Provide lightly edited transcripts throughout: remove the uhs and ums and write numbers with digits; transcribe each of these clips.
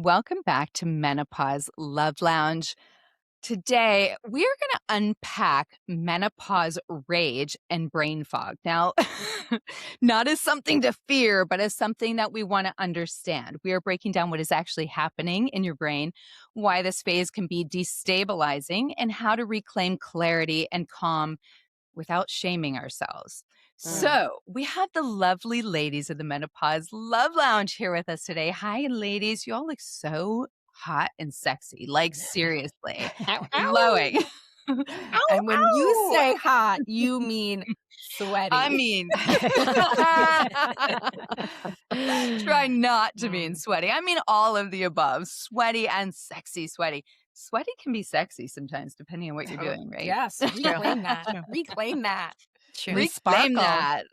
Welcome back to Menopause Love Lounge. Today, we are going to unpack menopause rage and brain fog. Now, not as something to fear, but as something that we want to understand. We are breaking down what is actually happening in your brain, why this phase can be destabilizing, and how to reclaim clarity and calm without shaming ourselves. Mm. So, we have the lovely ladies of the Menopause Love Lounge here with us today. Hi, ladies. You all look so hot and sexy. Like, seriously, Ow, ow. glowing. And when you Ow, say hot, you mean I sweaty. mean, try not to mean sweaty. I mean, all of the above, sweaty and sexy sweaty. Sweaty can be sexy sometimes, depending on what you're Oh, doing, right? yes, reclaim that. Reclaim that. True. Reclaim Sparkle. that.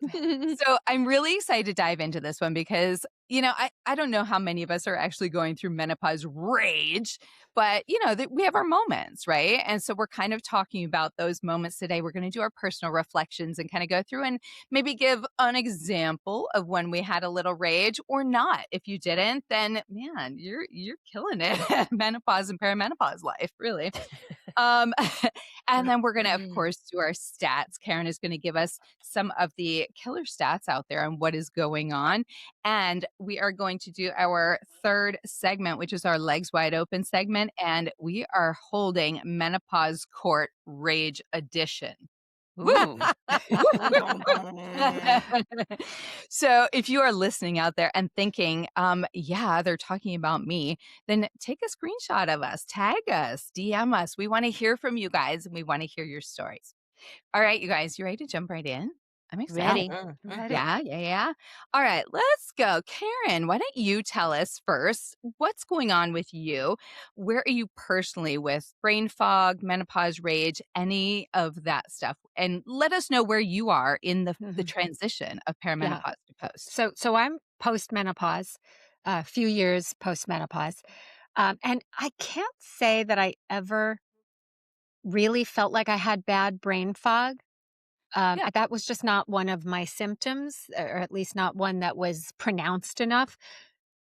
So I'm really excited to dive into this one because, I don't know how many of us are actually going through menopause rage, but, we have our moments, right? And so we're kind of talking about those moments today. We're going to do our personal reflections and kind of go through and maybe give an example of when we had a little rage or not. If you didn't, then man, you're killing it at menopause and perimenopause life, really. Um, and then we're going to, of course, do our stats. Karen is going to give us some of the killer stats out there and what is going on. And we are going to do our third segment, which is our legs wide open segment. And we are holding Menopause Court Rage Edition. Ooh. So if you are listening out there and thinking, yeah, they're talking about me, then take a screenshot of us, tag us, DM us. We want to hear from you guys and we want to hear your stories. All right, you guys, you ready to jump right in? I'm excited. Ready. Yeah. All right, let's go. Karen, why don't you tell us first what's going on with you? Where are you personally with brain fog, menopause rage, any of that stuff? And let us know where you are in the transition of perimenopause to post. So I'm postmenopause, a few years postmenopause. And I can't say that I ever really felt like I had bad brain fog. Yeah. That was just not one of my symptoms, or at least not one that was pronounced enough.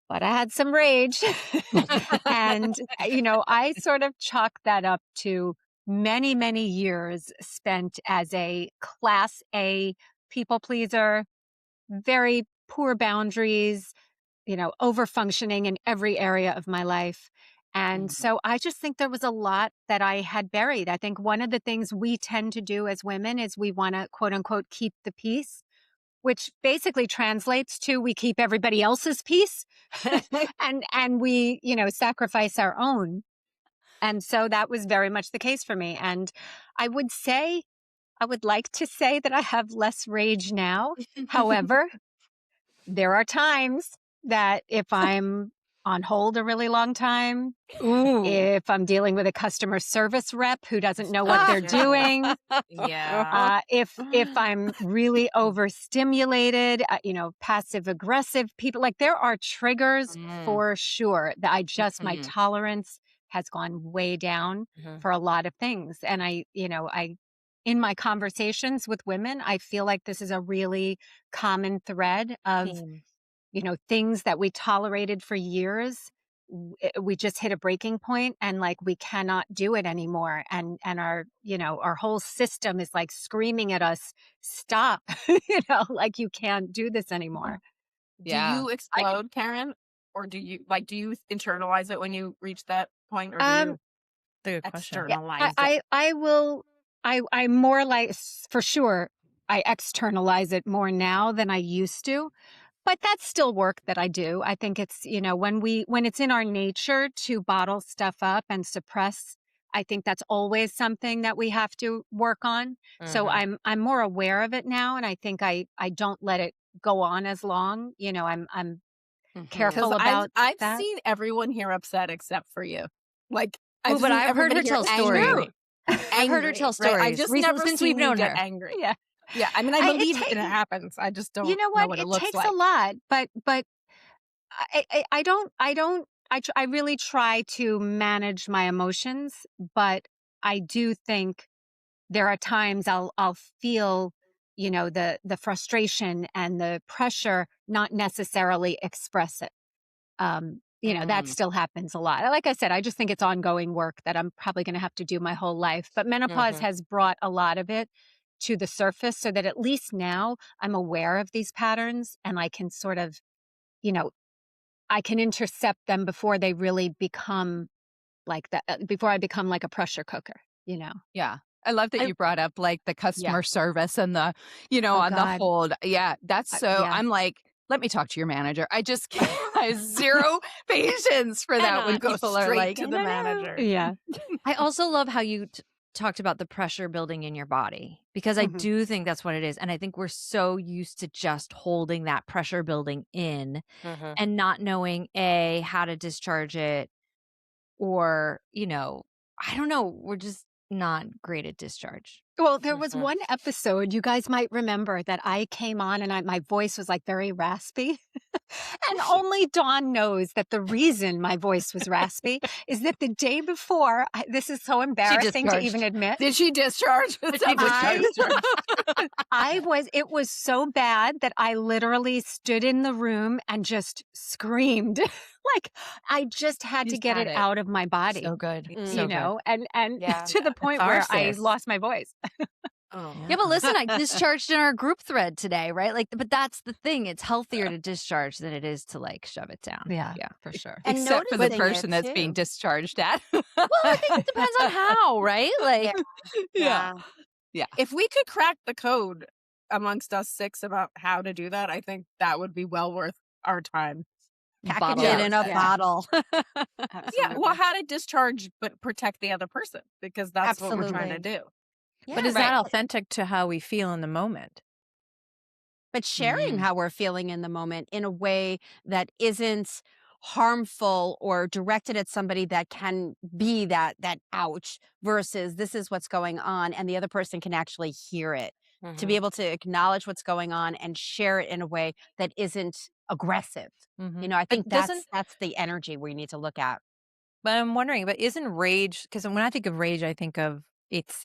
But I had some rage. And, I sort of chalk that up to many, many years spent as a class A people pleaser, very poor boundaries, over functioning in every area of my life. And so I just think there was a lot that I had buried. I think one of the things we tend to do as women is we want to, quote unquote, keep the peace, which basically translates to we keep everybody else's peace and we, sacrifice our own. And so that was very much the case for me. And I would like to say that I have less rage now. However, there are times that if I'm on hold a really long time, Ooh. if I'm dealing with a customer service rep who doesn't know what they're doing, Yeah. if I'm really overstimulated, passive aggressive people, like there are triggers for sure that my tolerance has gone way down for a lot of things. And I in my conversations with women, I feel like this is a really common thread of, things that we tolerated for years. We just hit a breaking point and like we cannot do it anymore. And our, our whole system is like screaming at us, stop, like you can't do this anymore. Do you explode, Karen? Or do you internalize it when you reach that point? Or do you Yeah, externalize it? I more like, for sure, I externalize it more now than I used to. But that's still work that I do. I think it's, when it's in our nature to bottle stuff up and suppress, I think that's always something that we have to work on. So I'm more aware of it now, and I think I don't let it go on as long. I'm careful about I've that. seen everyone here upset except for you. Like, Oh, but I've heard her everybody tell here stories. angry. I've heard her tell Right? stories. I've just Recently, never since seen we've known you her. get angry. Yeah. Yeah, I mean, I believe it happens. I just don't know what it looks takes like. a lot, but I really try to manage my emotions, but I do think there are times I'll feel, the frustration and the pressure, not necessarily express it. that still happens a lot. Like I said, I just think it's ongoing work that I'm probably going to have to do my whole life. But menopause has brought a lot of it to the surface so that at least now I'm aware of these patterns and I can sort of, I can intercept them before they really become like that, before I become like a pressure cooker. Yeah. I love that I- you brought up like the customer service and the, Oh, on the God. hold. Yeah. That's so, Yeah. I'm like, let me talk to your manager. I just can't, I have zero patience for that when Go people are straight like, to the manager. Yeah. I also love how you talked about the pressure building in your body because I Mhm. do think that's what it is. And I think we're so used to just holding that pressure building in and not knowing how to discharge it or, I don't know. We're just not great at discharge. Well, there was one episode you guys might remember that I came on and my voice was like very raspy. And only Dawn knows that the reason my voice was raspy is that the day before, this is so embarrassing to even admit. Did she discharge? It was so bad that I literally stood in the room and just screamed. Like I just had to get it out of my body. So good. And Yeah. to the point where I Catharsis. lost my voice. Yeah, but listen, I discharged in our group thread today, right? Like, but that's the thing. It's healthier to discharge than it is to like shove it down. Yeah. For sure. And except for the noticing person it, that's too. being discharged at. Well, I think it depends on how, right? Like, Yeah. If we could crack the code amongst us 6 about how to do that, I think that would be well worth our time. Package bottle it in a Yeah. bottle. Yeah, well, how to discharge but protect the other person because that's what we're trying to Absolutely. do. Yeah. But is that authentic to how we feel in the moment? But sharing how we're feeling in the moment in a way that isn't harmful or directed at somebody that can be that ouch versus this is what's going on and the other person can actually hear it. To be able to acknowledge what's going on and share it in a way that isn't aggressive. I think doesn't- that's the energy we need to look at. But I'm wondering, but isn't rage, because when I think of rage, I think of it's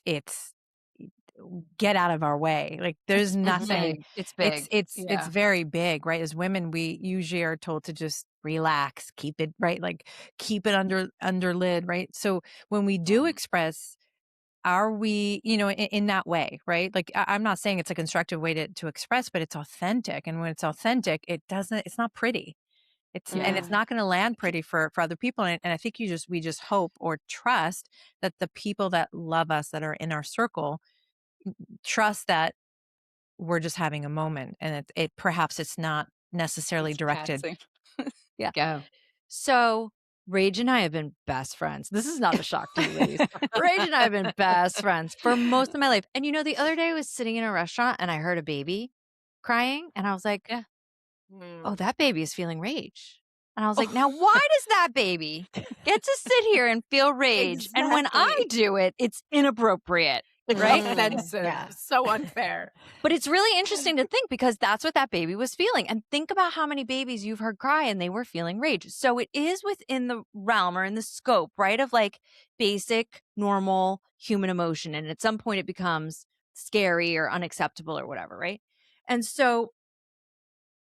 get out of our way. Like there's nothing. It's big. It's very big, right? As women, we usually are told to just relax, keep it right, like keep it under lid, right? So when we do express, are we, in that way, right? Like I'm not saying it's a constructive way to express, but it's authentic. And when it's authentic, it's not pretty. And it's not going to land pretty for other people. And I think we just hope or trust that the people that love us, that are in our circle, trust that we're just having a moment, and perhaps it's not necessarily directed. Passing. Yeah. Go. so Rage and I have been best friends. This is not a shock to you, ladies. Rage and I have been best friends for most of my life. And the other day I was sitting in a restaurant and I heard a baby crying, and I was like, oh, that baby is feeling rage. And I was like, now why does that baby get to sit here and feel rage? And when I do it, it's inappropriate, right? Offensive. So unfair. But it's really interesting to think because that's what that baby was feeling. And think about how many babies you've heard cry and they were feeling rage. So it is within the realm or in the scope, right, of like basic, normal human emotion. And at some point it becomes scary or unacceptable or whatever, right? And so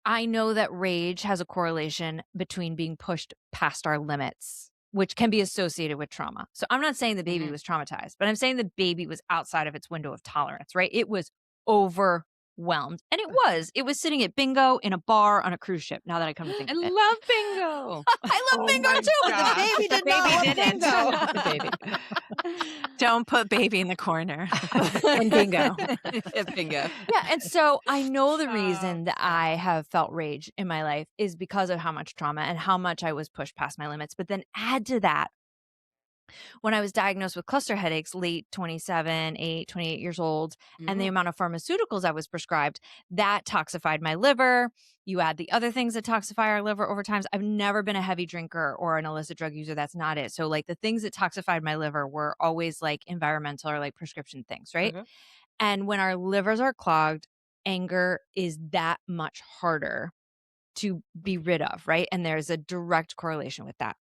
I know that rage has a correlation between being pushed past our limits, which can be associated with trauma. So I'm not saying the baby was traumatized, but I'm saying the baby was outside of its window of tolerance, right? It was overwhelmed. And it was sitting at bingo in a bar on a cruise ship, now that I come to think I of it. love bingo. I love bingo my too, but the gosh. baby did not love bingo. The baby. Don't put baby in the corner in bingo. Bingo. Yeah. And so I know the reason that I have felt rage in my life is because of how much trauma and how much I was pushed past my limits. But then add to that, when I was diagnosed with cluster headaches, late 28 years old, and the amount of pharmaceuticals I was prescribed, that toxified my liver. You add the other things that toxify our liver over time. I've never been a heavy drinker or an illicit drug user. That's not it. So like the things that toxified my liver were always like environmental or like prescription things, right? And when our livers are clogged, anger is that much harder to be rid of, right? And there's a direct correlation with that.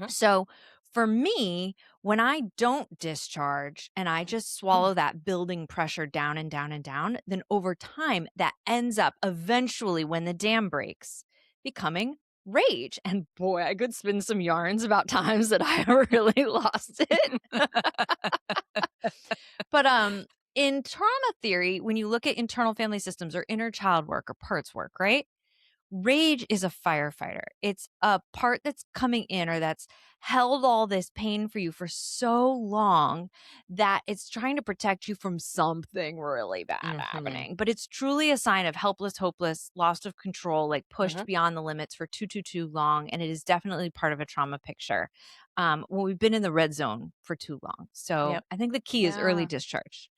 So for me, when I don't discharge and I just swallow that building pressure down and down and down, then over time that ends up eventually when the dam breaks becoming rage. And boy, I could spin some yarns about times that I really lost it. But in trauma theory, when you look at internal family systems or inner child work or parts work, right? Rage is a firefighter. It's a part that's coming in or that's held all this pain for you for so long that it's trying to protect you from something really bad happening. But it's truly a sign of helpless, hopeless, loss of control, like pushed beyond the limits for too long. And it is definitely part of a trauma picture. Well, we've been in the red zone for too long. So I think the key is early discharge.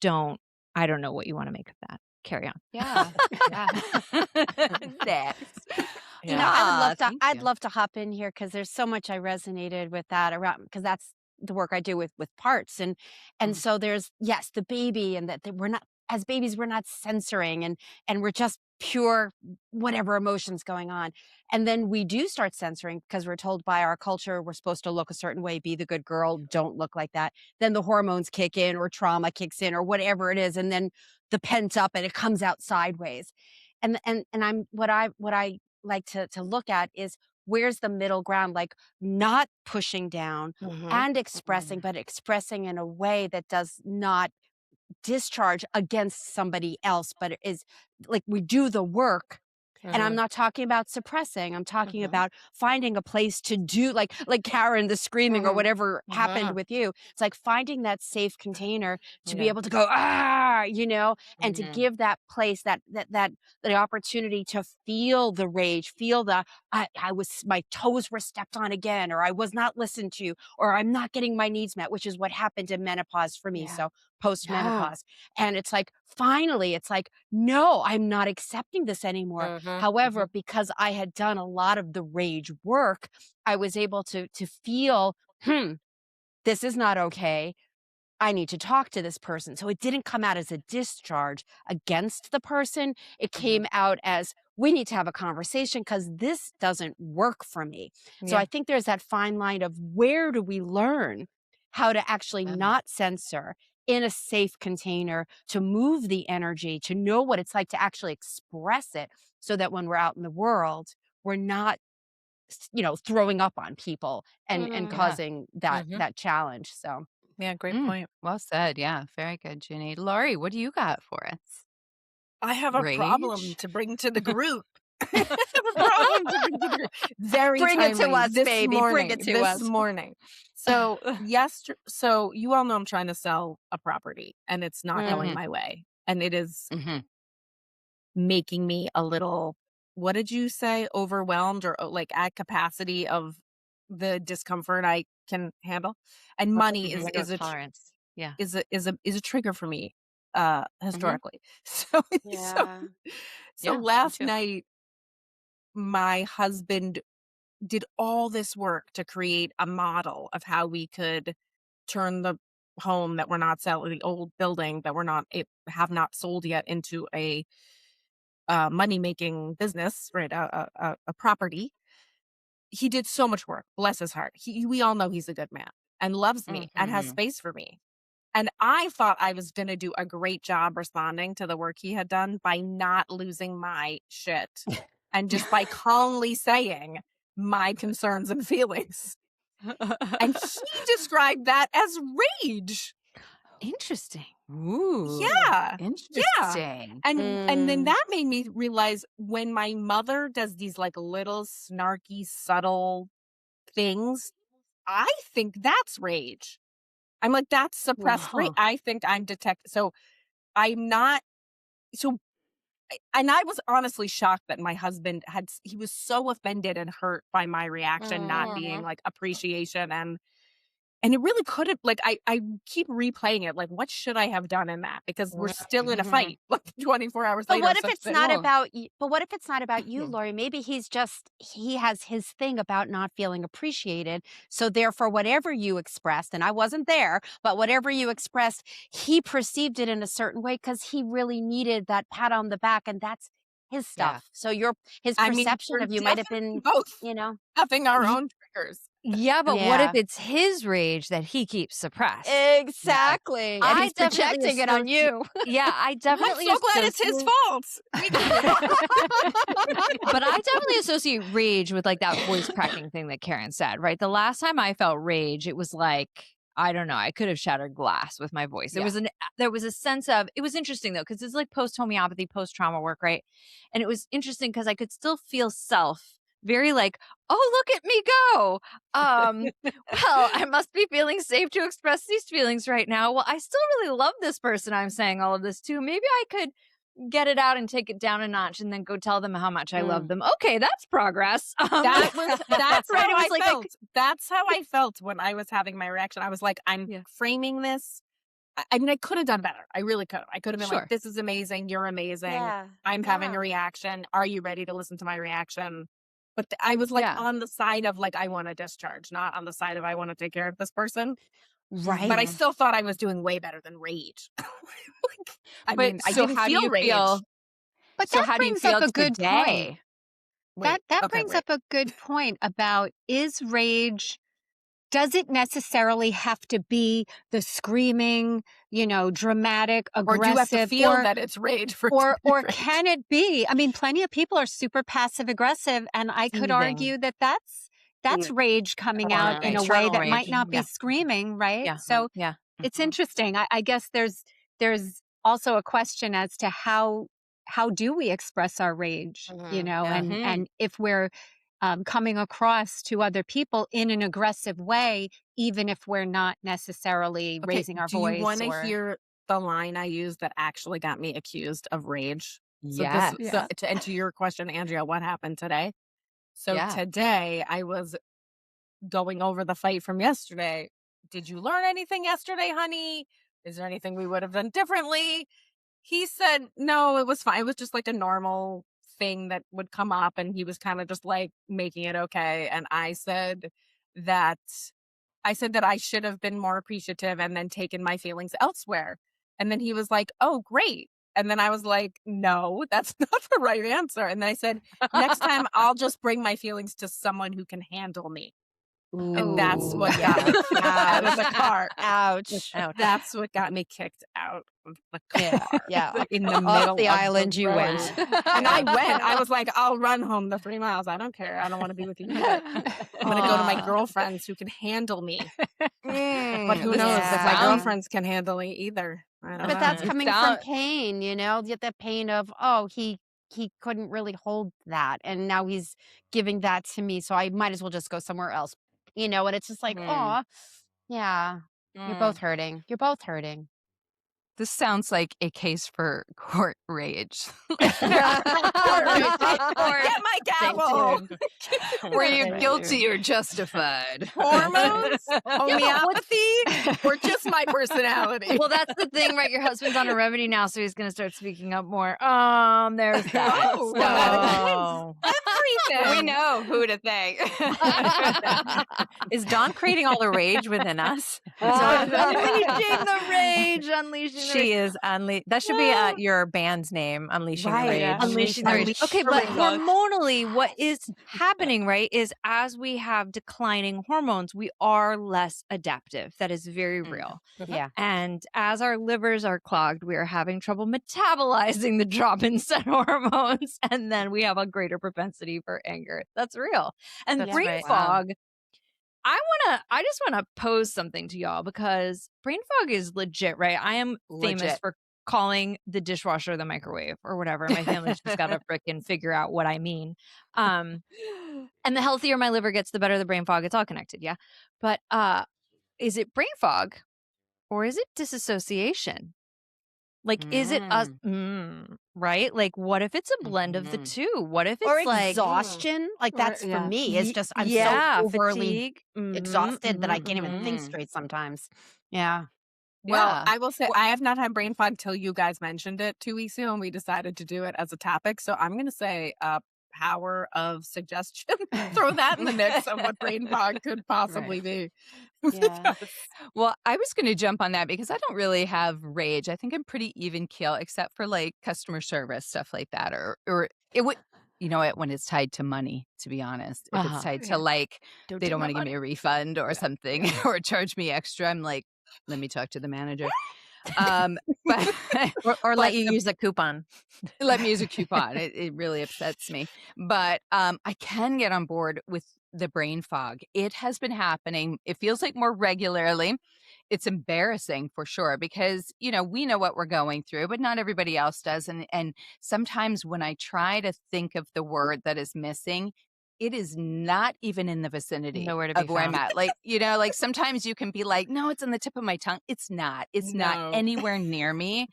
I don't know what you want to make of that. Carry on. Yeah. Next. You know, I'd thank you. love to hop in here because there's so much I resonated with that around because that's the work I do with parts and so there's yes the baby and that we're not as babies we're not censoring and we're just pure whatever emotions going on and then we do start censoring because we're told by our culture we're supposed to look a certain way, be the good girl, don't look like that. Then the hormones kick in or trauma kicks in or whatever it is and then the pent up and it comes out sideways and I'm what I like to look at is where's the middle ground, like not pushing down and expressing, but expressing in a way that does not discharge against somebody else, but it is like we do the work. And I'm not talking about suppressing. I'm talking about finding a place to do like Karen, the screaming or whatever happened with you. It's like finding that safe container to be able to go, and to give that place that the opportunity to feel the rage, feel the my toes were stepped on again, or I was not listened to, or I'm not getting my needs met, which is what happened in menopause for me. So post menopause. And it's like, finally, it's like, no, I'm not accepting this anymore. However, because I had done a lot of the rage work, I was able to feel, this is not okay. I need to talk to this person. So it didn't come out as a discharge against the person. It came out as we need to have a conversation because this doesn't work for me. So I think there's that fine line of where do we learn how to actually not censor in a safe container, to move the energy, to know what it's like to actually express it so that when we're out in the world, we're not throwing up on people and causing that challenge. So Yeah, great point. Well said. Yeah. Very good, Ginny. Laurie, what do you got for us? I have a problem Rage? to bring to the group. I have a problem to bring to the group. Very Bring it to timely. us, This baby. Bring morning, it to this us. morning. So so you all know I'm trying to sell a property and it's not going my way. And it is making me a little, what did you say? Overwhelmed or like at capacity of the discomfort I can handle. And money is a tolerance. Yeah. is a trigger for me historically. So Yeah. last night my husband did all this work to create a model of how we could turn the home that we're not selling, the old building that have not sold yet, into a money making business, right? A property. He did so much work. Bless his heart. We all know he's a good man and loves me and has space for me. And I thought I was going to do a great job responding to the work he had done by not losing my shit and just by calmly saying my concerns and feelings. And he described that as rage. Interesting. Ooh. Yeah. Interesting. And then that made me realize when my mother does these like little snarky, subtle things, I think that's rage. I'm like, that's suppressed rage. I think I'm detecting. So I'm not. So, and I was honestly shocked that my husband he was so offended and hurt by my reaction, not being like appreciation. And it really could have, like, I keep replaying it. Like, what should I have done in that? Because we're still in a fight, like 24 hours But later. what if it's not about you? But what if it's not about you, Mhm. Lori? Maybe he has his thing about not feeling appreciated. So therefore, whatever you expressed, and I wasn't there, but whatever you expressed, he perceived it in a certain way because he really needed that pat on the back, and that's his stuff. So his I mean, perception we're of you might have definitely been, both you know. having our own triggers. Yeah, but what if Yeah. it's his rage that he keeps suppressed? Exactly. And I he's definitely projecting it on you. Yeah, I I'm definitely so glad it's his associate fault. We can do it. but I definitely associate rage with like that voice cracking thing that Karen said, right? The last time I felt rage, it was like, I don't know, I could have shattered glass with my voice. Yeah. There was a sense of, it was interesting though, because it's like post homeopathy, post trauma work, right? And it was interesting because I could still feel self very like, oh, look at me go. Well, I must be feeling safe to express these feelings right now. Well, I still really love this person I'm saying all of this to. Maybe I could get it out and take it down a notch and then go tell them how much I love them. Okay, that's progress. That's right, how it was I like felt. That's how I felt when I was having my reaction. I was like, I'm framing this. I mean, I could have done better. I really could have. I could have been Sure. like, this is amazing. You're amazing. Yeah. I'm having a reaction. Are you ready to listen to my reaction? But I was like on the side of like, I want to discharge, not on the side of I want to take care of this person. Right. But I still thought I was doing way better than rage. I But mean, I so didn't how do feel you rage. feel? But So that how do you brings feel up a good point. today? Wait, That okay, brings wait. up a good point about, is rage, does it necessarily have to be the screaming, dramatic, Or do you have to aggressive, feel that it's rage for it to be or rage? can it be? I mean, plenty of people are super passive aggressive, and I could argue that that's rage coming out in a way Internal that might rage. not be Yeah. screaming, right? Yeah. So Yeah. it's interesting. I guess there's also a question as to how do we express our rage, and if we're coming across to other people in an aggressive way, even if we're not necessarily raising our do you voice. want to Or hear the line I used that actually got me accused of rage? Yes. And to your question, Andrea, what happened today? So Yeah. today I was going over the fight from yesterday. Did you learn anything yesterday, honey? Is there anything we would have done differently? He said, no, it was fine. It was just like a normal thing that would come up. And he was kind of just like making it okay. And that I said that I should have been more appreciative and then taken my feelings elsewhere. And then he was like, oh, great. And then I was like, no, that's not the right answer. And then I said, next time I'll just bring my feelings to someone who can handle me. And that's what got me kicked out of the car. Ouch. That's what got me kicked out of the car. Yeah. In the Off middle the of island you road. went. And I went. I was like, I'll run home the 3 miles. I don't care. I don't want to be with you either. I'm going to go to my girlfriends who can handle me. But who knows if my girlfriends can handle me either. I don't know. But that's coming from pain, get the pain of, oh, he couldn't really hold that. And now he's giving that to me. So I might as well just go somewhere else. And it's just like, oh, yeah, you're both hurting. You're both hurting. This sounds like a case for court rage. Get my gavel. Were you guilty or justified? Hormones, homeopathy, or just my personality? Well, that's the thing, right? Your husband's on a remedy now, so he's going to start speaking up more. There's that. Oh, everything. We know who to thank. Is Dawn creating all the rage within us? Unleashing the rage, unleashing the She is that should be your band's name, Unleashing the Rage. Yeah. Unleashing the rage. Okay, but hormonally, what is happening, right, is as we have declining hormones, we are less adaptive. That is very real. Yeah. And as our livers are clogged, we are having trouble metabolizing the drop in set hormones, and then we have a greater propensity for anger. That's real. And That's brain right. fog. I just want to pose something to y'all because brain fog is legit, right? I am famous for calling the dishwasher the microwave or whatever. My family's just got to frickin' figure out what I mean. And the healthier my liver gets, the better the brain fog. It's all connected, yeah. But is it brain fog or is it disassociation? Like, is it us? Right? Like, what if it's a blend of the two? What if it's Or like exhaustion? Like, that's for me. It's just, I'm so overly fatigue. exhausted that I can't even think straight sometimes. Yeah. Well, I will say I have not had brain fog till you guys mentioned it 2 weeks ago, and we decided to do it as a topic. So I'm going to say power of suggestion. Throw that in the mix of what brain fog could possibly be. Yeah. Well, I was going to jump on that because I don't really have rage. I think I'm pretty even keel, except for like customer service stuff like that, or it would. you know what, when it's tied to money, to be honest. If it's tied to, like, Don't they take don't my wanna give me money. a refund or something or charge me extra, I'm like, "Let me talk to the manager." Um, but Or let but you the use a coupon. let me use a coupon. It really upsets me. But, I can get on board with the brain fog. It has been happening. It feels like more regularly. It's embarrassing for sure because, you know, we know what we're going through, but not everybody else does. And sometimes when I try to think of the word that is missing, it is not even in the vicinity Nowhere to be of where I'm found. at. Like, you know, like sometimes you can be like, no, it's on the tip of my tongue. It's not. It's not No. anywhere near me.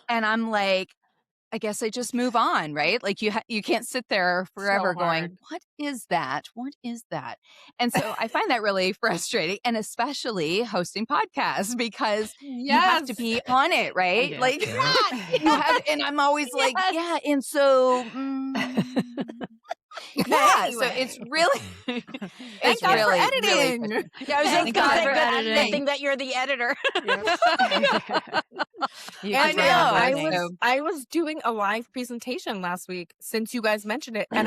And I'm like, I guess I just move on, right? Like you can't sit there So forever going, hard. "What is that? What is that?" And so I find that really frustrating, and especially hosting podcasts because you have to Yes. be on it, right? Yeah. Like you Yeah. have, and I'm always like, Yes. "Yeah," and so yeah, so it's Anyway. really Thank it's God for really editing. frustrating. Yeah, I was just Thank gonna God say for good editing. thing that you're the editor. You I just remember know. things. So I was doing a live presentation last week since you guys mentioned it, and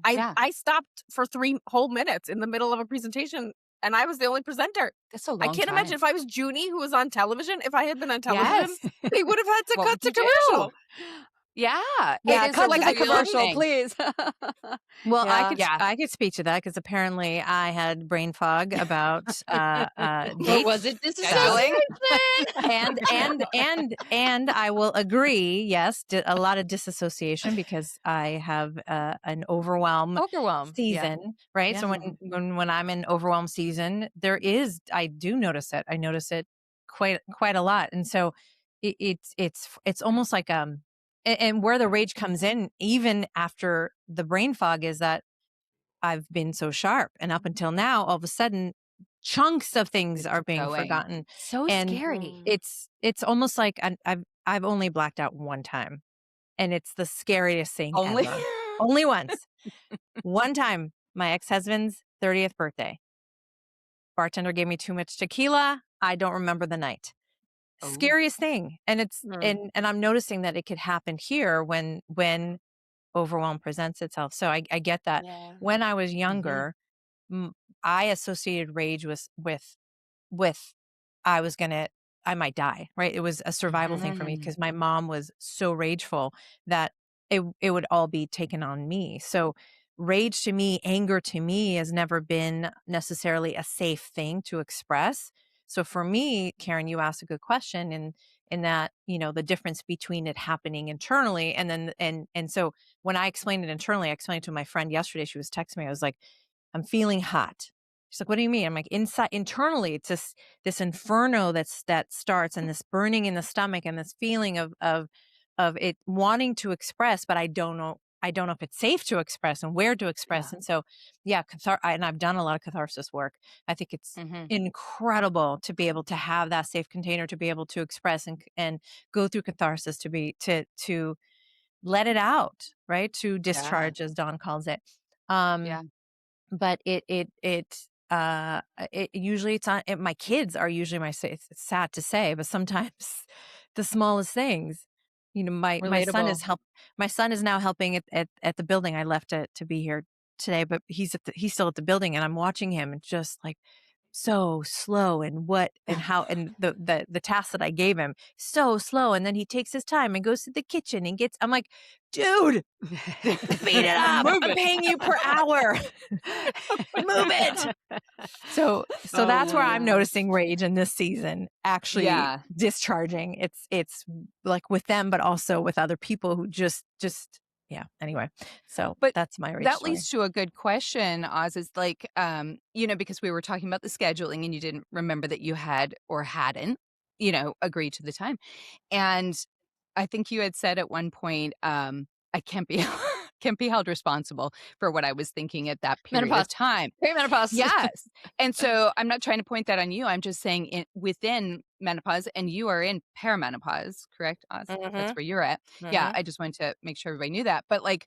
yeah, I stopped for 3 whole minutes in the middle of a presentation, and I was the only presenter. that's a I long can't imagine time. if I was Junie who was on television. If I had been on television, Yes. they would have had to What cut would to you do? commercial. Yeah, it Yeah, is a cut to the real commercial, thing. please. Well, Yeah. Yeah. I could speak to that because apparently I had brain fog about Or date was it stuff. Scheduling? And I will agree, yes, a lot of disassociation because I have an overwhelm Overwhelm. Yeah. season, right? So Yeah. when I'm in overwhelm season, I do notice it. I notice it quite a lot, and so it's almost like and where the rage comes in, even after the brain fog, is that I've been so sharp, and up until now, all of a sudden, chunks of things It's are being going. forgotten, So and scary. it's almost like I've only blacked out one time, and it's the scariest thing Only ever. Only once. One time, my ex-husband's 30th birthday. Bartender gave me too much tequila. I don't remember the night. Oh. Scariest thing. And it's Mm. and I'm noticing that it could happen here when overwhelm presents itself. So I get that. Yeah. When I was Mhm. younger, I associated rage with I was gonna I might die, right? It was a survival thing for me Mhm. because my mom was so rageful that it would all be taken on me. So rage to me, anger to me has never been necessarily a safe thing to express. So for me, Karen, you asked a good question in that, you know, the difference between it happening internally and then and so when I explained it internally, I explained it to my friend yesterday. She was texting me. I was like, I'm feeling hot. She's like, what do you mean? I'm like, inside internally, it's this inferno that starts and this burning in the stomach and this feeling of it wanting to express, but I don't know if it's safe to express and where to express. Yeah. And so, yeah, and I've done a lot of catharsis work. I think it's Mhm. incredible to be able to have that safe container to be able to express and go through catharsis to let it out, right? To Yeah. discharge, as Dawn calls it. Um, Yeah. but it usually it's on my kids are usually it's sad to say, but sometimes the smallest things, you know, Relatable. my son is now helping at the building. I left to be here today, but he's still at the building, and I'm watching him and just like so slow and what and how and the task that I gave him so slow, and then he takes his time and goes to the kitchen and gets, I'm like, dude, speed it up. Move I'm it. paying you per hour. Move it. So Oh that's where my I'm gosh. noticing rage in this season actually Yeah. discharging. It's like with them, but also with other people who just yeah. Anyway, so But that's my rage that story. leads to a good question, Oz, is like, you know, because we were talking about the scheduling and you didn't remember that you had or hadn't, you know, agreed to the time. And I think you had said at one point, I can't be can't be held responsible for what I was thinking at that period of Menopause. time. Perimenopause. Yes. And so I'm not trying to point that on you. I'm just saying within menopause, and you are in perimenopause, correct, Oz? That's Mm-hmm. where you're at. Yeah, Mm-hmm. I just wanted to make sure everybody knew that. But like,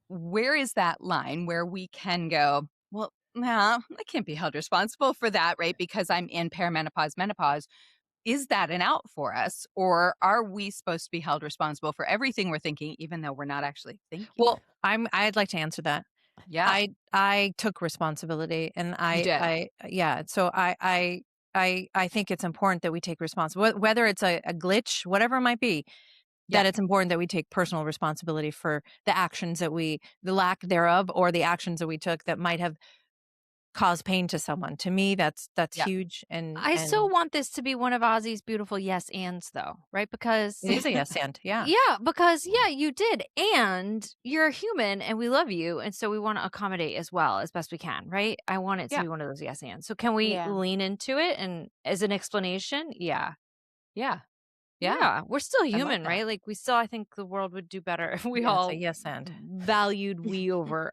where is that line where we can go, well, no, I can't be held responsible for that, right? Because I'm in perimenopause, menopause. is that an out for us? Or are we supposed to be held responsible for everything we're thinking, even though we're not actually thinking Well, it? I'd like to answer that. Yeah, I took responsibility, and you did. yeah. So I think it's important that we take responsibility, whether it's a glitch, whatever it might be. Yeah, That it's important that we take personal responsibility for the actions the lack thereof, or the actions that we took that might have caused pain to someone. To me, that's yeah, huge, and I still want this to be one of Ozzy's beautiful yes ands though, right? Because it is a yes and yeah. yeah, because yeah, you did. And you're a human and we love you. And so we want to accommodate as well as best we can, right? I want it to yeah, be one of those yes ands. So can we Yeah. lean into it and as an explanation? Yeah. yeah, yeah. Yeah. We're still I love human, that. right? Like we still, I think the world would do better if we Yeah, it's a all yes and. valued we over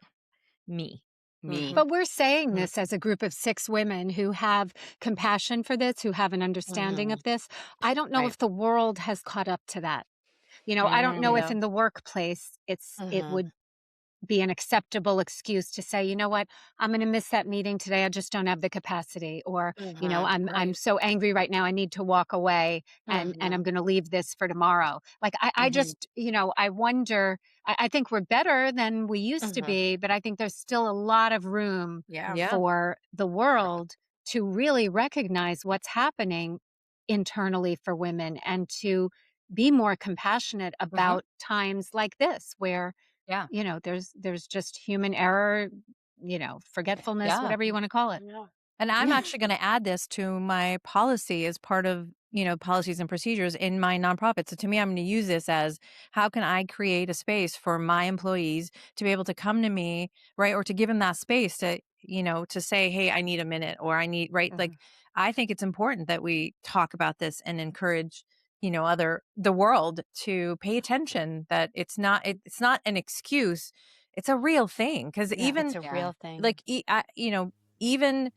me. Me. But we're saying Mhm. this as a group of 6 women who have compassion for this, who have an understanding of this. I don't know Right. if the world has caught up to that. I don't know if Yeah. in the workplace it would be an acceptable excuse to say, you know what, I'm going to miss that meeting today. I just don't have the capacity, or I'm Right. so angry right now. I need to walk away, and I'm going to leave this for tomorrow. Like I just I wonder. I think we're better than we used to be, but I think there's still a lot of room Yeah. Yeah. for the world to really recognize what's happening internally for women and to be more compassionate about times like this where Yeah, there's just human error, forgetfulness, yeah. whatever you want to call it. Yeah. And I'm actually going to add this to my policy as part of, policies and procedures in my nonprofit. So to me, I'm going to use this as, how can I create a space for my employees to be able to come to me, right? Or to give them that space to, to say, hey, I need a minute, or I need, right? Like, I think it's important that we talk about this and encourage, the world to pay attention, that it's not an excuse. It's a real thing. Cause Yeah. even It's a Yeah. real thing. like, even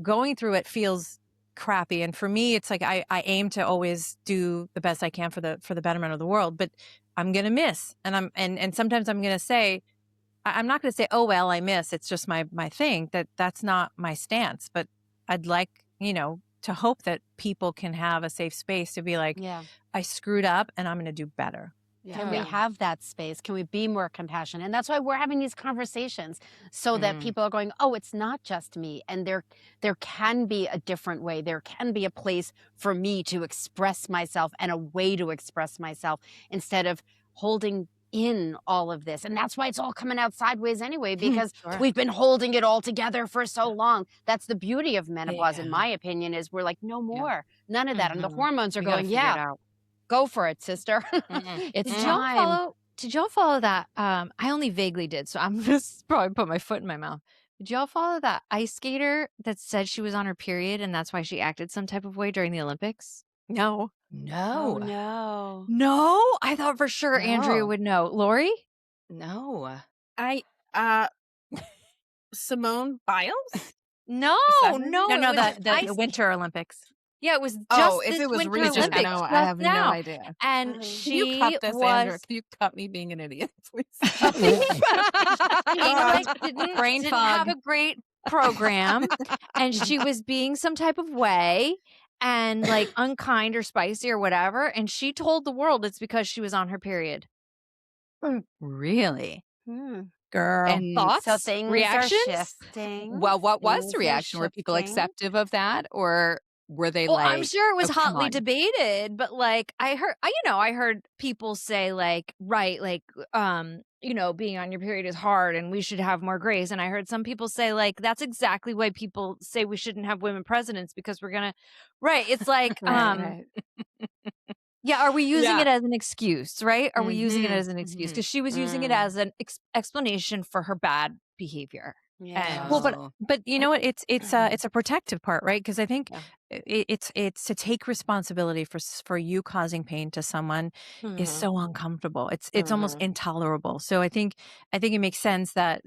going through it feels crappy. And for me, it's like I aim to always do the best I can for the betterment of the world. But I'm gonna miss, and and sometimes I'm gonna say, I'm not gonna say, oh well, I miss. It's just my thing. That's not my stance. But I'd like to hope that people can have a safe space to be like, Yeah. I screwed up, and I'm gonna do better. Can we Yeah. have that space? Can we be more compassionate? And that's why we're having these conversations so that people are going, "Oh, it's not just me." And there can be a different way. There can be a place for me to express myself and a way to express myself instead of holding in all of this. And that's why it's all coming out sideways anyway because Sure. we've been holding it all together for so long. That's the beauty of menopause Yeah. in my opinion is we're like, "No Yeah. more. None of that." And the hormones are We got to going, figure it "Yeah, out. go for it, sister. It's Did time." y'all follow that? I only vaguely did, so I'm just probably put my foot in my mouth. Did y'all follow that ice skater that said she was on her period and that's why she acted some type of way during the Olympics? No. Oh, No. no. No, I thought for sure Andrea No. would know. Lori? No. I Simone Biles? No, that her no, No, it no, was the ice. Winter Olympics. Yeah, it was just Oh, if this it was Winter recent, Olympics no, I just have no now, idea. and Can you she cut this, Andrew? was Can you cut me being an idiot, please? she like Brain didn't have fog. a great program, and she was being some type of way and like unkind or spicy or whatever, and she told the world it's because she was on her period. Really? Girl. And So Thoughts? things are Reactions? shifting. well, what was Things the are reaction? Were people shifting. acceptive of that, or were they Well, I'm like, sure it was "Oh, come hotly on"? debated, but like I heard people say like, right, like, being on your period is hard and we should have more grace. And I heard some people say like, that's exactly why people say we shouldn't have women presidents because we're gonna, right. It's like, Right. yeah, are we using Yeah. it as an excuse, right? Are we using it Mhm, as an excuse? mhm. Because she was using it as an explanation for her bad behavior. Yeah. Well, Oh. but you know what? It's a protective part, right? Because I think Yeah. it's to take responsibility for you causing pain to someone is so uncomfortable. It's almost intolerable. So I think it makes sense that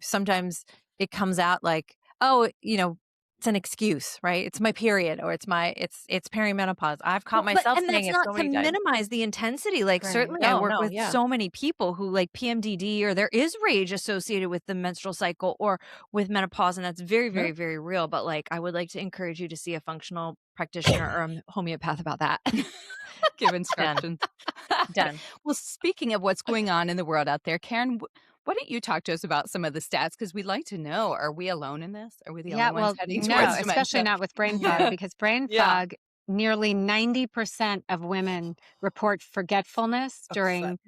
sometimes it comes out like, oh, it's an excuse, right? It's my period, or it's perimenopause. I've caught Well, but myself and saying that's it not so to many times. minimize the intensity, like, Right. certainly I No, work no, with yeah. so many people who, like, PMDD, or there is rage associated with the menstrual cycle or with menopause, and that's very, Mhm. very, very real, but, like, I would like to encourage you to see a functional practitioner or a homeopath about that. Give Done. instructions. Done. Well, speaking of what's going on in the world out there, Karen, why don't you talk to us about some of the stats? Because we'd like to know, are we alone in this? Are we the only Yeah, ones well, heading no, towards especially dementia? not with brain fog, Yeah. because brain Yeah. fog, nearly 90% of women report forgetfulness Oh, during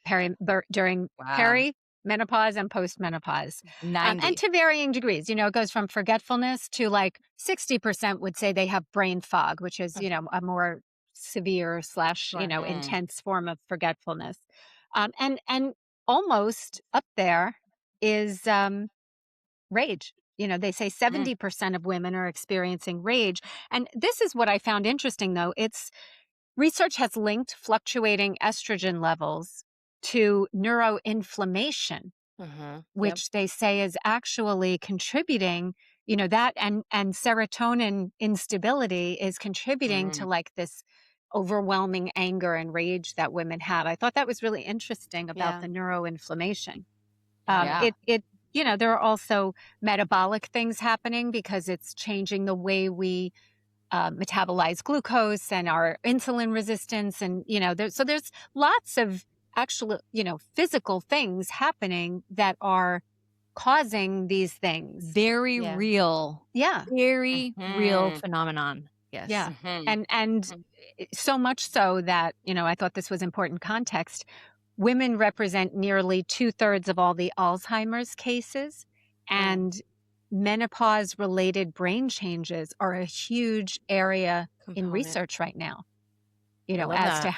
during wow. perimenopause and postmenopause, and 90. to varying degrees. It goes from forgetfulness to like 60% would say they have brain fog, which is a more severe slash Sure. Mm. intense form of forgetfulness, and almost up there is rage. They say Mm. 70% of women are experiencing rage. And this is what I found interesting, though. It's research has linked fluctuating estrogen levels to neuroinflammation, Yep. which they say is actually contributing, that and serotonin instability is contributing to Mm. like this overwhelming anger and rage that women have. I thought that was really interesting about Yeah. the neuroinflammation. Yeah. Yeah. There are also metabolic things happening because it's changing the way we metabolize glucose and our insulin resistance. And, there's lots of actual, physical things happening that are causing these things. Very Yeah. real. Yeah. Very real Mhm. phenomenon. Yes. Yeah. Mhm. And so much so that, I thought this was important context. Women represent nearly 2/3 of all the Alzheimer's cases, and menopause related brain changes are a huge area in Component. research right now. I love As to that.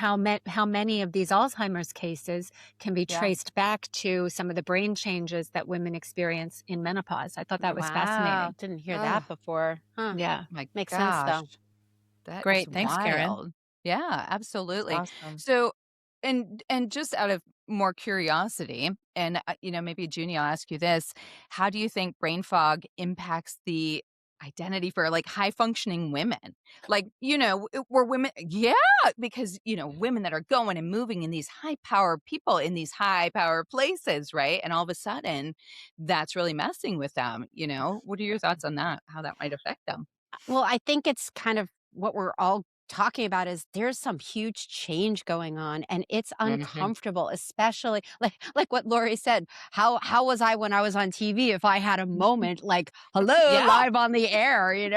how many of these Alzheimer's cases can be Yeah. traced back to some of the brain changes that women experience in menopause. I thought that was Wow. fascinating. Didn't hear Oh that before. Huh. Yeah. my Makes sense gosh. though. That is Great. Thanks, Karen. wild. Yeah, It's absolutely. awesome. So, and just out of more curiosity, and maybe Junie, I'll ask you this: how do you think brain fog impacts the identity for like high functioning women? Like, we're women, yeah, because women that are going and moving in these high power people in these high power places, right? And all of a sudden, that's really messing with them. What are your thoughts on that? How that might affect them? Well, I think it's kind of what we're all talking about is there's some huge change going on and it's Hmm. uncomfortable, especially like what Lori said. How was I when I was on TV if I had a moment like, hello, Yeah. live on the air, It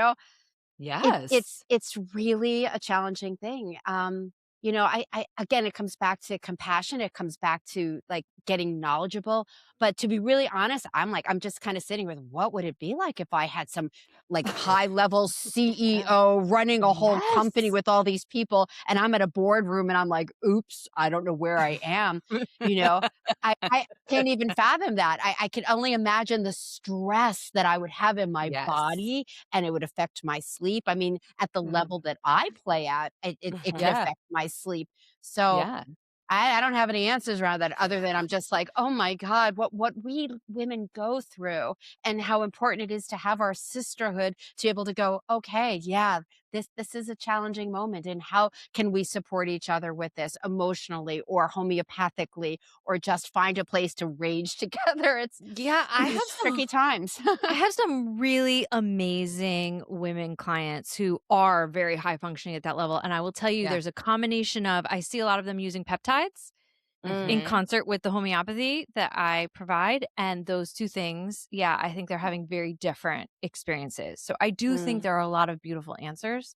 Yes. it's really a challenging thing. I again, it comes back to compassion. It comes back to like getting knowledgeable. But to be really honest, I'm just kind of sitting with what would it be like if I had some like high level CEO running a whole company Yes. with all these people, and I'm at a boardroom and I'm like, oops, I don't know where I am. You know, I can't even fathom that. I can only imagine the stress that I would have in my Yes. body and it would affect my sleep. I mean, at the Mhm. level that I play at, it could Yeah. affect my sleep. So Yeah. I don't have any answers around that other than I'm just like, oh my God, what we women go through and how important it is to have our sisterhood to be able to go, okay, yeah, this is a challenging moment. And how can we support each other with this emotionally or homeopathically or just find a place to rage together? Yeah, These tricky times. I have some really amazing women clients who are very high functioning at that level. And I will tell you, Yeah. there's a combination of, I see a lot of them using peptides in Mhm. concert with the homeopathy that I provide. And those two things, yeah, I think they're having very different experiences. So I do think Mm, there are a lot of beautiful answers.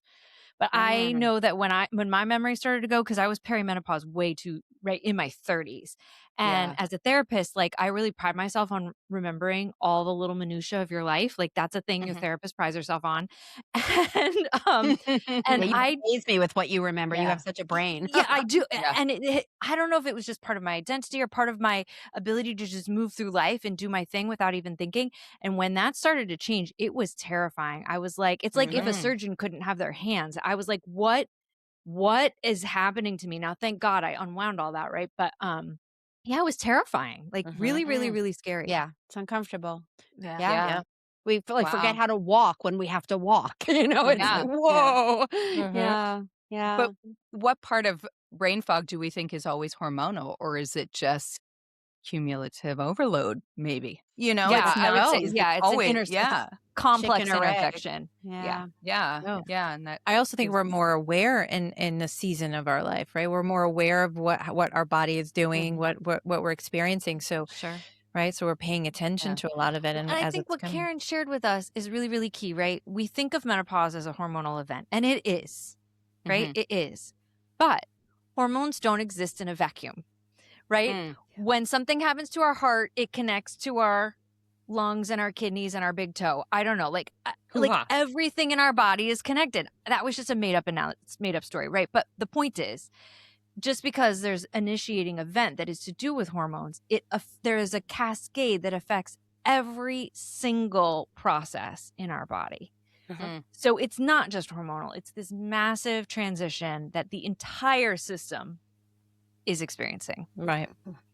But I mm, know that when my memory started to go, because I was perimenopause way too right in my 30s. And Yeah. as a therapist, like I really pride myself on remembering all the little minutia of your life. Like that's a thing your Mhm. therapist prides herself on. And and yeah, you I amaze me with what you remember. You Yeah. have such a brain. yeah, I do. Yeah. And I don't know if it was just part of my identity or part of my ability to just move through life and do my thing without even thinking. And when that started to change, it was terrifying. I was like, it's like if a Mhm. surgeon couldn't have their hands. I was like, what is happening to me? Now, thank God I unwound all that, right? But yeah, it was terrifying. Like really, Mhm. really, Mm, really scary. yeah, it's uncomfortable. Yeah. Yeah. Yeah. We forget Wow. how to walk when we have to walk. It's Yeah. like, Yeah. whoa. Mhm. Yeah. Yeah. But what part of brain fog do we think is always hormonal, or is it just cumulative overload, maybe? Yeah, It's I would say, no, it's yeah, it's an always yeah. Chicken complex or egg. intersection. Yeah. Yeah. Yeah. Oh. Yeah, and that I also think gives we're us more aware in the season of our life, right? We're more aware of what our body is doing, Mhm. what we're experiencing. So, Sure. right? So we're paying attention yeah. to a lot of it, Well, and and I as think it's what coming. Karen shared with us is really, really key, right? We think of menopause as a hormonal event, and it is, right? Mhm. It is. But hormones don't exist in a vacuum, right? Mm. When something happens to our heart, it connects to our lungs and our kidneys and our big toe. I don't know, like Hoo-ha. everything in our body is connected. That was just a made up story, right? But the point is, just because there's initiating event that is to do with hormones, there is a cascade that affects every single process in our body. Mm. So it's not just hormonal, it's this massive transition that the entire system is experiencing. Right.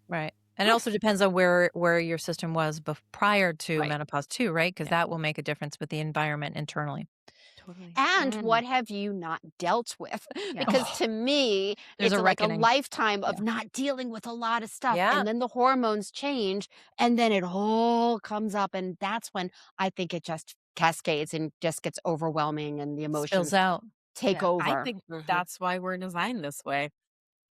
Right. And it also depends on where your system was prior to Right. menopause too, right? Because Yeah. that will make a difference with the environment internally. Totally. And Mm. what have you not dealt with? Yeah. Because to me, There's it's a like a reckoning. lifetime of not dealing with a lot of stuff. Yeah. And then the hormones change and then it all comes up. And that's when I think it just cascades and just gets overwhelming and the Spills emotions out. take Yeah. I over. think Mhm. that's why we're designed this way.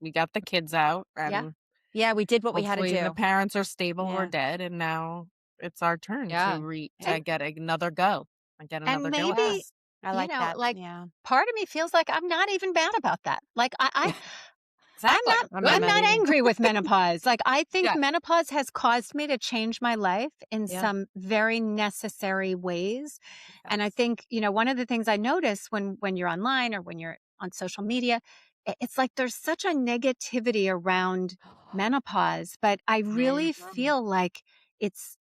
We got the kids out, Yeah. and Yeah, we did what we had to hopefully the do. parents are stable or Yeah. dead, and now it's our turn Yeah. to get another go and get And another go at Yeah. maybe, this. I like that. like Yeah. part of me feels like I'm not even mad about that. Like I'm Exactly. not I'm not I'm mad not either. angry with menopause. Like I think Yeah. menopause has caused me to change my life in Yeah. some very necessary ways. And I Yes. think, one of the things I notice when you're online or when you're on social media, it's like there's such a negativity around menopause, but I really Mhm. feel like it's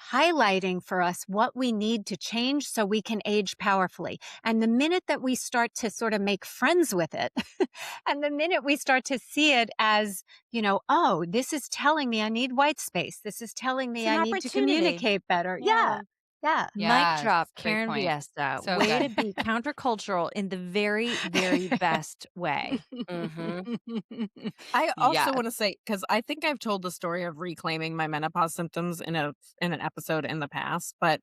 highlighting for us what we need to change so we can age powerfully. And the minute that we start to sort of make friends with it, and the minute we start to see it as, oh, this is telling me I need white space. This is telling It's me an I need to opportunity. communicate better. Yeah. Yeah. Yeah. Mic Yes. drop, Great Karen point. Viesta. So Way to good. be countercultural in the very, very best way. Mhm. I also Yes. want to say, because I think I've told the story of reclaiming my menopause symptoms in an episode in the past, but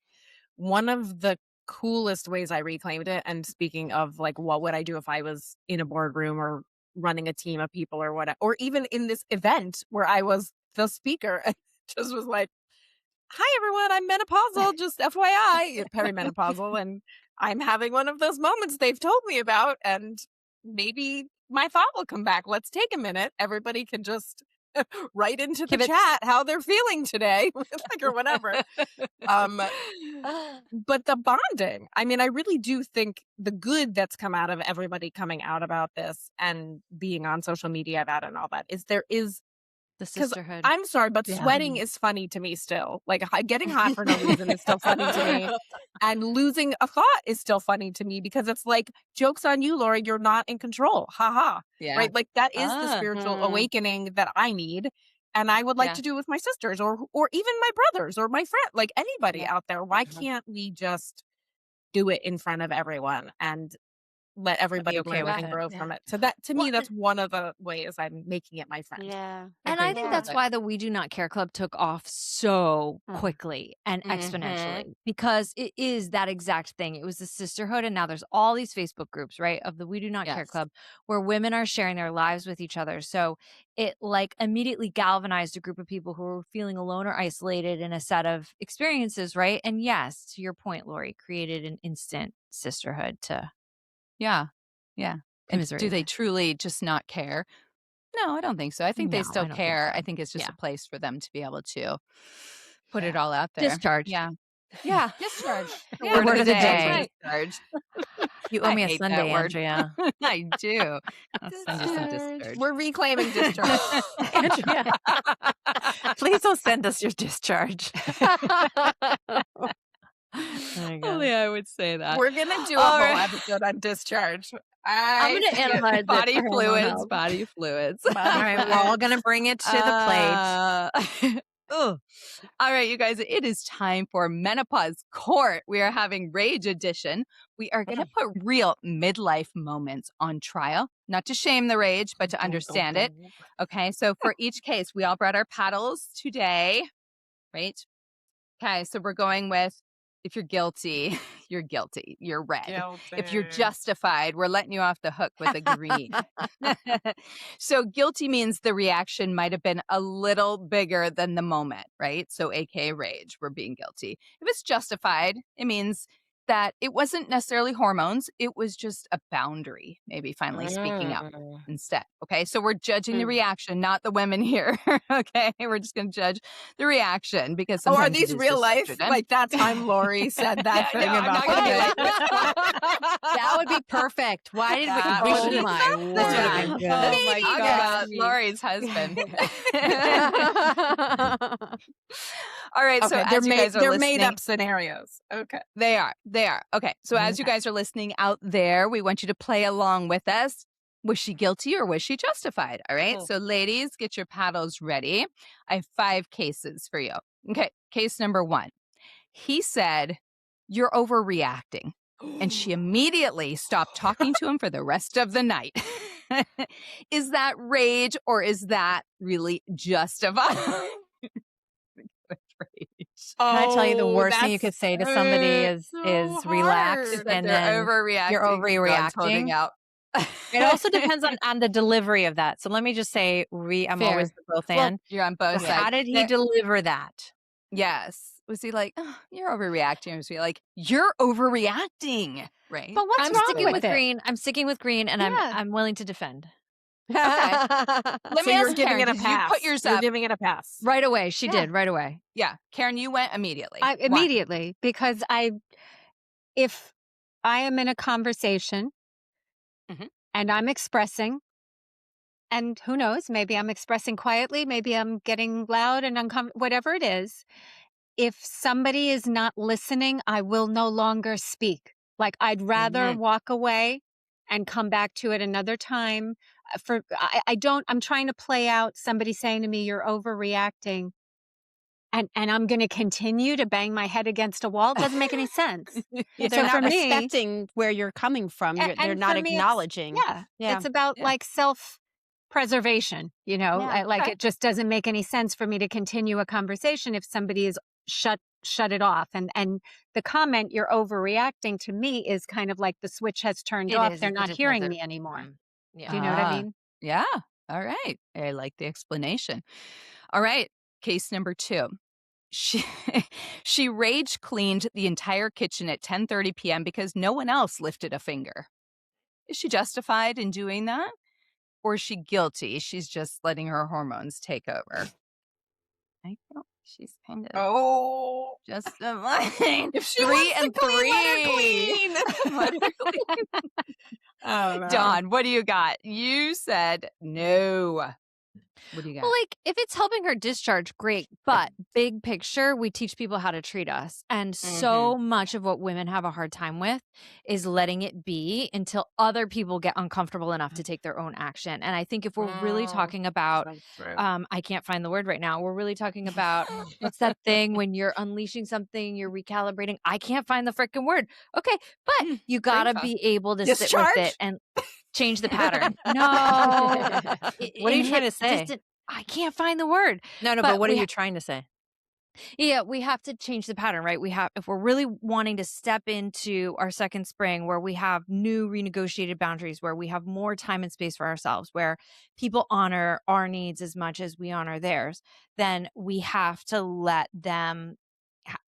one of the coolest ways I reclaimed it, and speaking of like what would I do if I was in a boardroom or running a team of people or what, or even in this event where I was the speaker and just was like, "Hi everyone, I'm menopausal, just FYI, perimenopausal, and I'm having one of those moments they've told me about, and maybe my thought will come back. Let's take a minute. Everybody can just write into the Give it chat how they're feeling today, like or whatever." Um, but the bonding, I mean, I really do think the good that's come out of everybody coming out about this and being on social media about it and all that is there is the 'cause sisterhood. I'm sorry, but Yeah. sweating is funny to me still. Like, getting hot for no reason is still funny to me, and losing a thought is still funny to me because it's like, "Joke's on you, Lori, you're not in control. Ha ha." Yeah. Right? Like, that is the Ah. spiritual awakening that I need, and I would like Yeah. to do with my sisters or even my brothers or my friend, like, anybody Yeah. out there. Why can't we just do it in front of everyone and let everybody okay learn with and it. grow Yeah. from it? So that to Well, me, that's one of the ways I'm making it my friend. Yeah. And I Agreed. think Yeah. that's Like why the We Do Not Care Club took off so Mhm. quickly and Mhm. exponentially because it is that exact thing. It was the sisterhood, and now there's all these Facebook groups, right, of the We Do Not Care Yes. Club where women are sharing their lives with each other. So it like immediately galvanized a group of people who were feeling alone or isolated in a set of experiences, right? And yes, to your point, Lori, created an instant sisterhood to Yeah. Yeah. And commiserate do they with. truly just not care? No, I don't think so. I think they No, still I don't think care. so. I think it's just Yeah. a place for them to be able to put it Yeah. all out there. Discharge. Yeah. Yeah. Discharge. The Yeah. word of the That's day. right. Discharge. You owe I me a hate that Sunday, word. Andrea. I do. I'll send you some Discharge. discharge. We're reclaiming discharge. Andrea, please don't send us your discharge. There you go. Only I would say that. We're gonna do a All whole right. episode on discharge. I'm going to analyze Body it for hormone fluids. health. Body fluids. All right, we're all gonna bring it to the plate. Uh, Ugh. All right, you guys, it is time for Menopause Court. We are having Rage Edition. We are going to put real midlife moments on trial, not to shame the rage, but to understand it. Okay, so for each case, we all brought our paddles today, right? Okay, so we're going with if you're guilty, you're guilty. You're red. If you're justified, we're letting you off the hook with a green. So guilty means the reaction might have been a little bigger than the moment, right? So AKA rage, we're being guilty. If it's justified, it means that it wasn't necessarily hormones. It was just a boundary, maybe finally speaking up instead. Okay, so we're judging the reaction, not the women here. Okay, we're just going to judge the reaction because Oh, sometimes are these it is real just life? estrogen. Like that time Lori said that thing I'm about not gonna be like That would be perfect. Why did we? That Oh would be my That's word! right. Oh my Talk gosh! about Lori's husband. All right, so Okay, as you guys are they're listening, made up scenarios. Okay. they are. Okay, so as you guys are listening out there, we want you to play along with us. Was she guilty or was she justified? All right, so ladies, get your paddles ready. I have 5 cases for you. Okay, case number 1. He said, "You're overreacting." And she immediately stopped talking to him for the rest of the night. Is that rage or is that really justified? Rage. Can I tell you the Oh, worst thing you could say to somebody is so relax Is hard. that and they're then overreacting? you're God's holding overreacting. out. It also depends on the delivery of that. So let me just say I'm always Fair. the both Well, and. you're on both But sides. how did he deliver that? Yes. Was he like, "Oh, you're overreacting"? Or was he like, "You're overreacting"? Right? But what's I'm wrong sticking with with it? green. I'm sticking with green, and Yeah. I'm willing to defend. Okay. Let So me you're ask giving Karen, it a 'cause you pass. put yours You're up. giving it a pass. Right away, she Yeah. did right away. Yeah. Karen, you went immediately. Why? Immediately, because if I am in a conversation Mhm. and I'm expressing, and who knows, maybe I'm expressing quietly, maybe I'm getting loud and uncomfortable, whatever it is. If somebody is not listening, I will no longer speak. Like I'd rather walk away and come back to it another time. I'm trying to play out somebody saying to me, "You're overreacting." And I'm going to continue to bang my head against a wall. It doesn't make any sense. Well, So they're for not me, respecting where you're coming from. They're and not for me, acknowledging. Yeah. it's about Yeah. like self-preservation, Yeah. like Okay. it just doesn't make any sense for me to continue a conversation if somebody is shut it off. And the comment, "You're overreacting," to me is kind of like the switch has turned off. They're not hearing me anymore. Yeah. Do you know what I Ah, mean? yeah. All right. I like the explanation. All right. Case number 2. She she rage cleaned the entire kitchen at 10:30 p.m. because no one else lifted a finger. Is she justified in doing that? Or is she guilty? She's just letting her hormones take over. I don't. She's kind of Oh. justified. If she 3 wants and to clean, 3. let her clean. Let her clean. I don't know. Dawn, what do you got? You said no. What do you got? Well, like if it's helping her discharge, great. But big picture, we teach people how to treat us. And so much of what women have a hard time with is letting it be until other people get uncomfortable enough to take their own action. And I think if we're really talking about, I can't find the word right now. We're really talking about what's that thing when you're unleashing something, you're recalibrating. I can't find the freaking word. Okay. But you gotta fast. be able to sit with Discharge? it and change the pattern. No. What are you trying to say? I can't find the word. No, But but what are we you trying to say? Yeah, we have to change the pattern, right? If we're really wanting to step into our second spring where we have new renegotiated boundaries, where we have more time and space for ourselves, where people honor our needs as much as we honor theirs, then we have to let them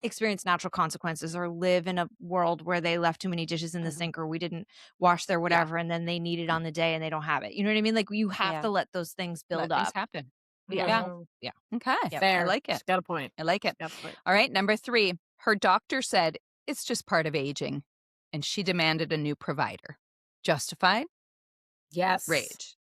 experience natural consequences or live in a world where they left too many dishes in the sink or we didn't wash their whatever and then they need it on the day and they don't have it. You know what I mean? Like you have to let those things build Let things up. happen. Yeah. Yeah. Okay. Fair. I like it. She's got a point. I like it. Got a point. All right. Number 3. Her doctor said it's just part of aging, and she demanded a new provider. Justified? Yes. Rage.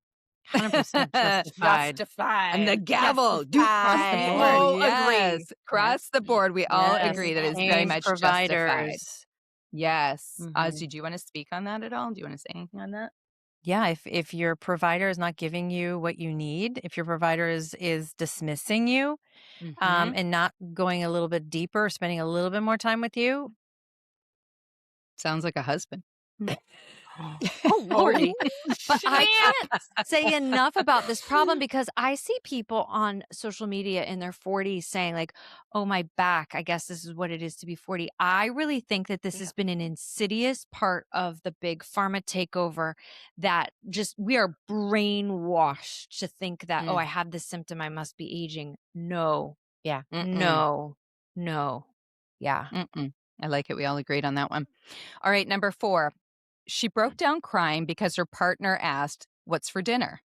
100% justified. Justified. And the gavel. Do cross the We board. all Yes. agree. Cross the board. We all Yes. agree that it's very Change much justified. providers. Yes. Mhm. Oz, did you want to speak on that at all? Do you want to say anything on that? yeah, if your provider is not giving you what you need, if your provider is dismissing you, Mhm. and not going a little bit deeper, spending a little bit more time with you. Sounds like a husband. Oh, Lordy. But I Shit. can't say enough about this problem because I see people on social media in their 40s saying, like, oh, my back, I guess this is what it is to be 40. I really think that this Yeah. has been an insidious part of the big pharma takeover that just we are brainwashed to think that, oh, Mm. I have this symptom, I must be aging. No, Yeah. Mm-mm. no, no. Yeah. Mm-mm. I like it. We all agreed on that one. All right, number 4. She broke down crying because her partner asked, "What's for dinner?"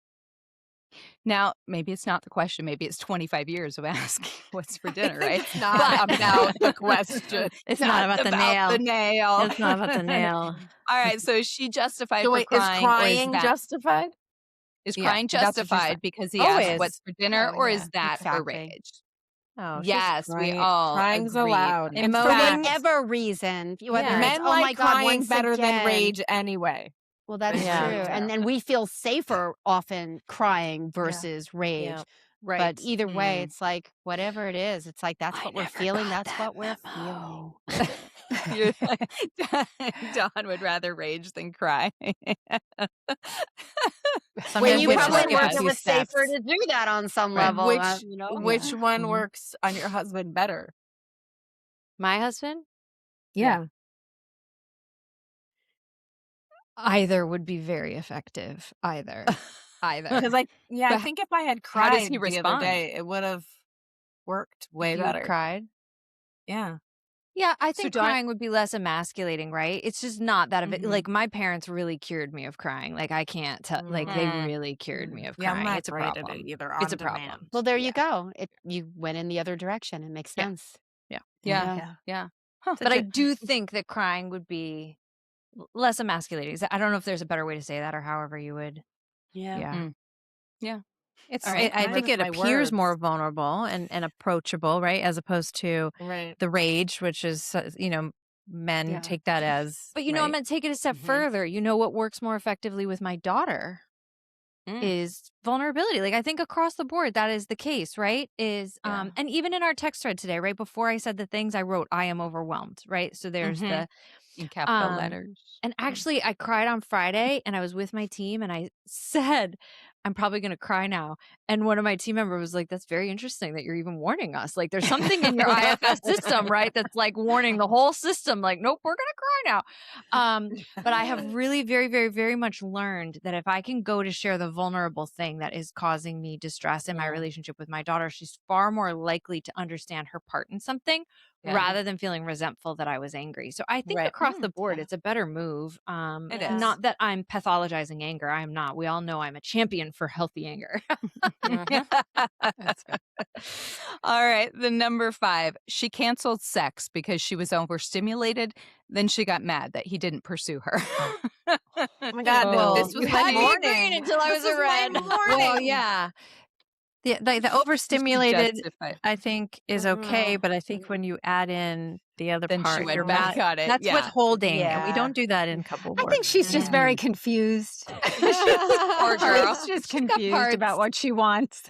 Now, maybe it's not the question. Maybe it's 25 years of asking what's for I dinner, think right? it's not about the question. It's not about the nail. nail. It's not about the nail. All right, so is she justified So for wait, is crying, or crying justified? is Yeah, crying that's what you're saying. justified because he asked Always. what's for dinner, Oh, or yeah. is that her Exactly. rage? Oh, she's Yes, we Crying, all crying's agreed allowed. on In For emoting. fact, whatever reason, whether Yeah. it's, men oh my like God, crying once better than again. rage anyway. Well, that's That's true. Yeah. very And true. then we feel safer often crying versus rage. Yeah. But Right. either way, Mm. it's like whatever it is, it's like that's I what we're never feeling. got That's that what we're memo. feeling. You're Dawn would rather rage than cry. Well, Sometimes you we have to probably skip a learned it few was safer steps. to do that on some Right. level, Which Yeah. which one Mhm. works on your husband better? My husband? Yeah. Either would be very effective. Either. Either. Because I But think if I had how does he cried the other respond? day, it would have worked way If you had better. cried. Yeah. Yeah, I So think Dawn crying would be less emasculating, right? It's just not that of it. Mhm. Like my parents really cured me of crying. Like I can't tell. Like they Mm. really cured me of Yeah, I'm crying. not It's a great at it problem. either. It's On a problem. demand. Well, there Yeah. you go. You went in the other direction. It makes Yeah. sense. Yeah. Yeah. Yeah. Yeah. Huh. But I do think that crying would be less emasculating. I don't know if there's a better way to say that or however you would. Yeah. Yeah. Mm. Yeah. It's All right. I Mine think with it my appears more words. vulnerable and approachable, right? As opposed to Right. the rage, which is men Yeah. take that as But I'm right. going to take it a step Mhm. further. You know what works more effectively with my daughter Mm. is vulnerability. Like I think across the board that is the case, right? Is Yeah. and even in our text thread today, right before I said the things I wrote, I am overwhelmed, right? So there's Mhm. the In capital um letters. and actually I cried on Friday and I was with my team and I said I'm probably going to cry now. And one of my team members was like, that's very interesting that you're even warning us. Like there's something in your IFS system, right? That's like warning the whole system, like, nope, we're going to cry now. But I have really very, very, very much learned that if I can go to share the vulnerable thing that is causing me distress in my Yeah. relationship with my daughter, she's far more likely to understand her part in something Yeah. rather than feeling resentful that I was angry. So I think Right. across the board, Yeah. it's a better move. It Yeah. is. Not that I'm pathologizing anger. I am not. We all know I'm a champion for healthy anger. That's good. All right. The number 5. She canceled sex because she was overstimulated. Then she got mad that he didn't pursue her. Oh my God, Well, this was you my had me morning. agreeing until I was This a is my red. morning. Well, yeah. The She overstimulated justified. I think is okay, Mhm. but I think when you add in the other Then she part, went you're back mad. on it. That's Yeah. withholding, and we Yeah. don't do that in couple I work. think she's just very confused. Poor girl. She's just She's got confused parts. about what she wants.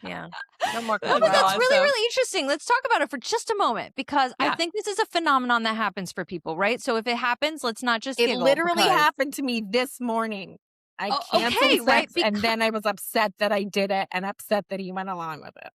Yeah. No more Well, That's but couple that's really, awesome. really interesting. Let's talk about it for just a moment because I Yeah. think this is a phenomenon that happens for people, right? So if it happens, let's not just It giggle. literally because- happened to me this morning. I Oh, canceled okay, sex, right, and then I was upset that I did it and upset that he went along with it.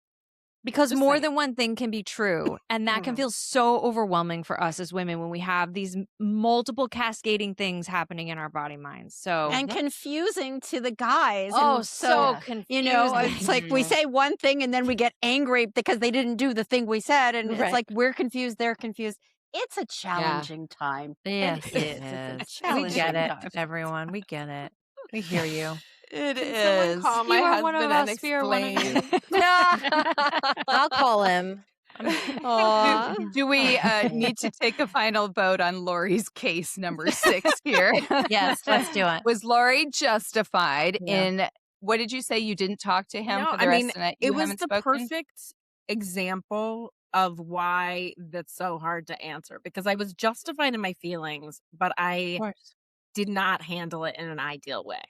Because Just more saying. than one thing can be true. And that can Mhm. feel so overwhelming for us as women when we have these multiple cascading things happening in our body minds. So, And confusing to the guys. oh, And so so, confusing. it's like we Mhm. say one thing and then we get angry because they didn't do the thing we said. And it's Right. like we're confused, they're confused. It's a challenging time. Yes, It it is. It's a is. We challenging get it, time. everyone. We get it. We hear you. It Can someone is. call my You are one of husband and us, we are one of explain? you. I'll call him. Aw. Do we need to take a final vote on Lori's case number 6 here? Yes, let's do it. Was Lori justified Yeah. in what did you say? You didn't talk to him No, for the I rest mean, of the night? it You was haven't the spoken? perfect example of why that's so hard to answer because I was justified in my feelings, but Of I course. did not handle it in an ideal way,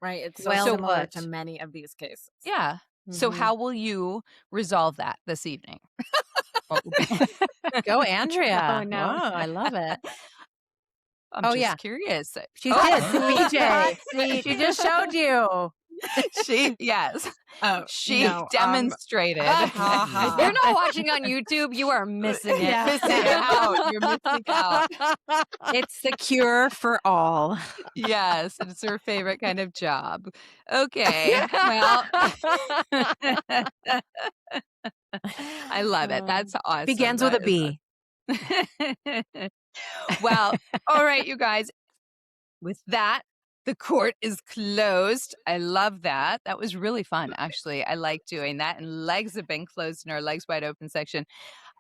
right? It's so Well similar to put. many of these cases. Yeah. So Mhm. how will you resolve that this evening? What will be Go, Oh Andrea. no. Whoa, I love it. I'm Oh, just yeah. curious. She Oh, did. Hot BJ. seat. She just showed you. yes. Oh, She no, demonstrated. ha ha If you're ha. not watching on YouTube, you are missing it. Yeah. Missing out. You're missing out. It's the cure for all. Yes, it's her favorite kind of job. Okay. Well, I love it. That's awesome. Begins with That a is B. awesome. Well, all right, you guys. With that, the court is closed. I love that. That was really fun, actually. I like doing that. And legs have been closed in our legs wide open section.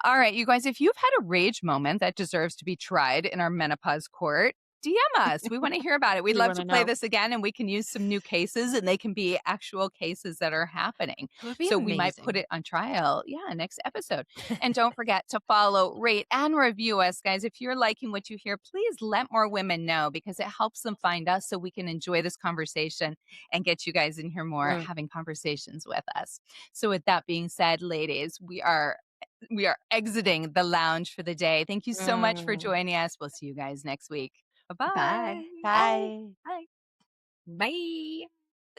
All right, you guys, if you've had a rage moment that deserves to be tried in our menopause court, DM us. We want to hear about it. We'd We love wanna to play know. this again, and we can use some new cases, and they can be actual cases that are happening. It would be So we might put amazing. it on trial, next episode. And don't forget to follow, rate, and review us, guys. If you're liking what you hear, please let more women know because it helps them find us so we can enjoy this conversation and get you guys in here more having conversations with us. So with that being said, ladies, we are exiting the lounge for the day. Thank you so much for joining us. We'll see you guys next week. Bye-bye. Bye. Bye. Bye. Bye.